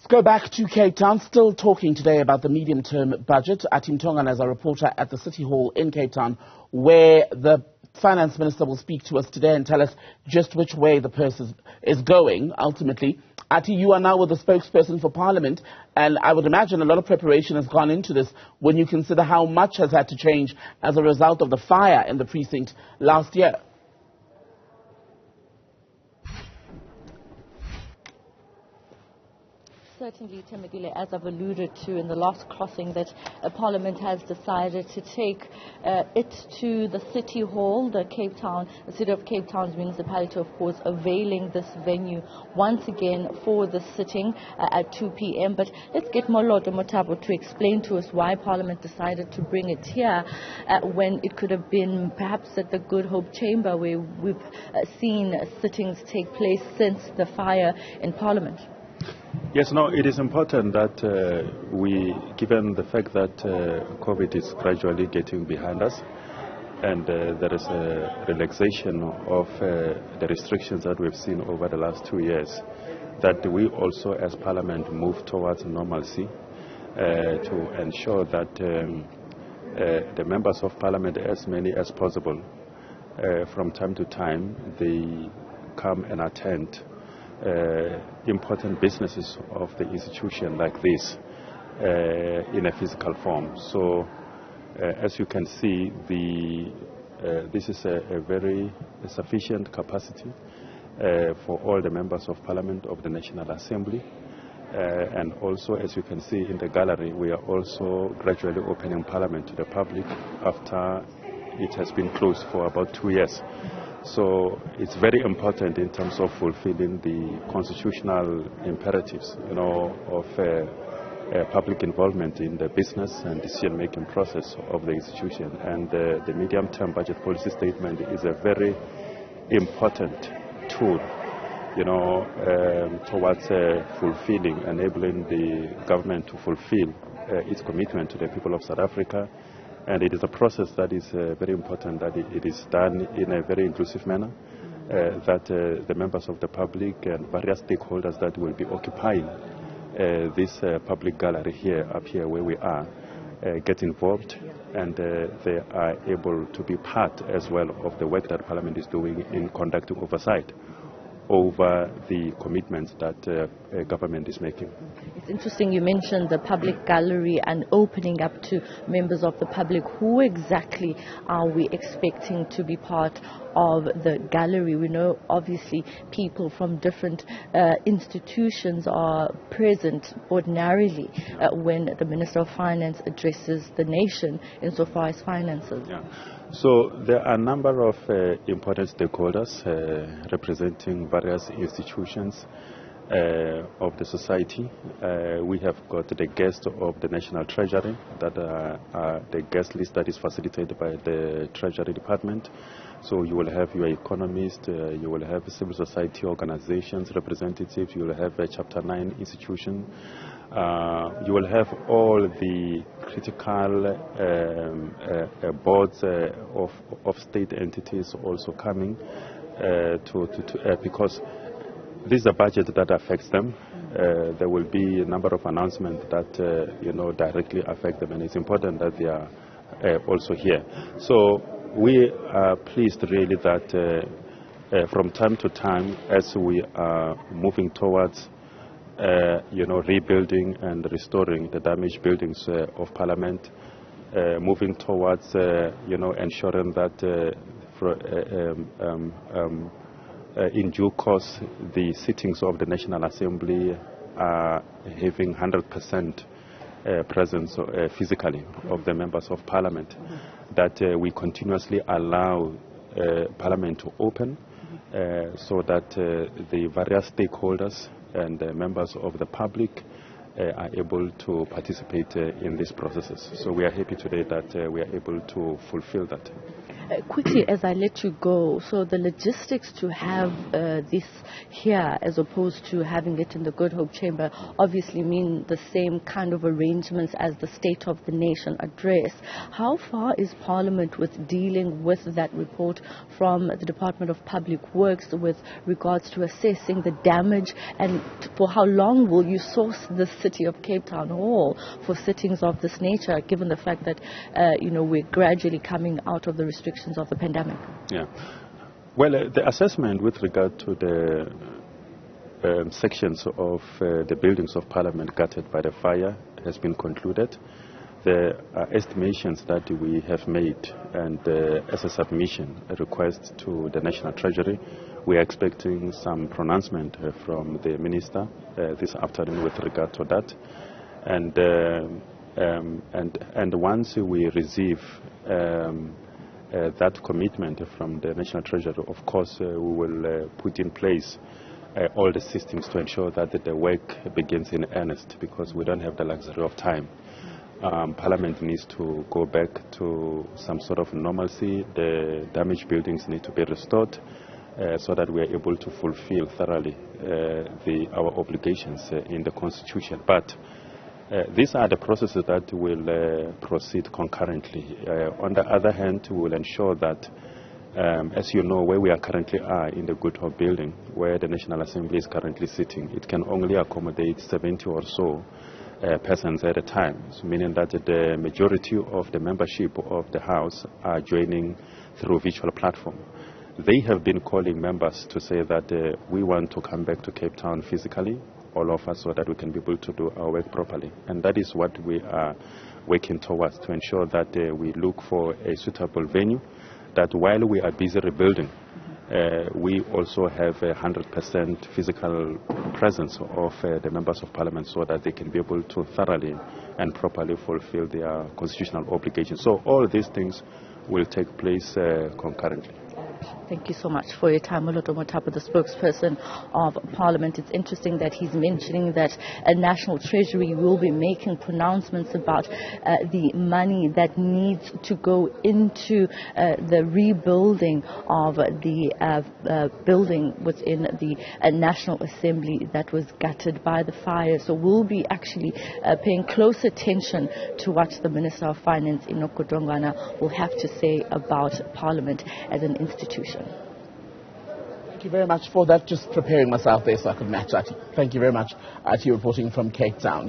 Let's go back to Cape Town, still talking today about the medium-term budget. Athi Mtongana is a reporter at the City Hall in Cape Town, where the Finance Minister will speak to us today and tell us just which way the purse is going, ultimately. Athi, you are now with the spokesperson for Parliament, and I would imagine a lot of preparation has gone into this when you consider how much has had to change as a result of the fire in the precinct last year. Certainly, Temegile, as I've alluded to in the last crossing, that Parliament has decided to take it to the City Hall, the City of Cape Town's municipality, of course, availing this venue once again for the sitting at 2 p.m. But let's get Moloto Motabo to explain to us why Parliament decided to bring it here when it could have been perhaps at the Good Hope Chamber, where we've seen sittings take place since the fire in Parliament. Yes, no, it is important that given the fact that COVID is gradually getting behind us, and there is a relaxation of the restrictions that we've seen over the last 2 years, that we also as Parliament move towards normalcy to ensure that the members of Parliament, as many as possible, from time to time, they come and attend important businesses of the institution like this in a physical form. So as you can see, this is a very sufficient capacity for all the members of Parliament of the National Assembly. And also, as you can see in the gallery, we are also gradually opening Parliament to the public after it has been closed for about 2 years. So it's very important in terms of fulfilling the constitutional imperatives, of public involvement in the business and decision-making process of the institution. And the medium-term budget policy statement is a very important tool, towards fulfilling, enabling the government to fulfill its commitment to the people of South Africa. And it is a process that is very important, that it is done in a very inclusive manner, that the members of the public and various stakeholders that will be occupying this public gallery up here where we are, get involved, and they are able to be part as well of the work that Parliament is doing in conducting oversight over the commitments that government is making. It's interesting you mentioned the public gallery and opening up to members of the public. Who exactly are we expecting to be part of the gallery? We know obviously people from different institutions are present ordinarily when the Minister of Finance addresses the nation insofar as finances. Yeah. So there are a number of important stakeholders representing various institutions of the society. We have got the guests of the National Treasury, that are the guest list that is facilitated by the Treasury Department. So you will have your economists, you will have civil society organizations representatives, you will have a Chapter 9 institution, you will have all the critical boards of state entities also coming because this is a budget that affects them. There will be a number of announcements that directly affect them, and it's important that they are also here. So we are pleased really that from time to time, as we are moving towards rebuilding and restoring the damaged buildings of Parliament, moving towards ensuring that in due course the sittings of the National Assembly are having 100% presence physically of the members of Parliament, that we continuously allow Parliament to open so that the various stakeholders and members of the public are able to participate in these processes. So we are happy today that we are able to fulfill that. Quickly, as I let you go, so the logistics to have this here as opposed to having it in the Good Hope Chamber obviously mean the same kind of arrangements as the State of the Nation address. How far is Parliament with dealing with that report from the Department of Public Works with regards to assessing the damage, and for how long will you source the City of Cape Town Hall for sittings of this nature, given the fact that we're gradually coming out of the restrictions of the pandemic? Yeah. Well, the assessment with regard to the sections of the buildings of Parliament gutted by the fire has been concluded. The estimations that we have made, and as a submission, a request to the National Treasury, we are expecting some pronouncement from the Minister this afternoon with regard to that. And once we receive that commitment from the National Treasury, of course, we will put in place all the systems to ensure that the work begins in earnest, because we don't have the luxury of time. Parliament needs to go back to some sort of normalcy. The damaged buildings need to be restored so that we are able to fulfill thoroughly our obligations in the Constitution. But these are the processes that will proceed concurrently. On the other hand, we will ensure that, as you know, where we are currently in the Good Hope building, where the National Assembly is currently sitting, it can only accommodate 70 or so persons at a time, so meaning that the majority of the membership of the House are joining through virtual platform. They have been calling members to say that we want to come back to Cape Town physically, all of us, so that we can be able to do our work properly. And that is what we are working towards, to ensure that we look for a suitable venue, that while we are busy rebuilding, we also have 100% physical presence of the members of Parliament, so that they can be able to thoroughly and properly fulfill their constitutional obligations. So all these things will take place concurrently. Thank you so much for your time. Moloto Motapa, the spokesperson of Parliament. It's interesting that he's mentioning that a National Treasury will be making pronouncements about the money that needs to go into the rebuilding of the building within the National Assembly that was gutted by the fire. So we'll be actually paying close attention to what the Minister of Finance, Enoch, Godongwana, will have to say about Parliament as an institution. Thank you very much for that. Just preparing myself there so I could match Athi. Thank you very much, Athi, reporting from Cape Town.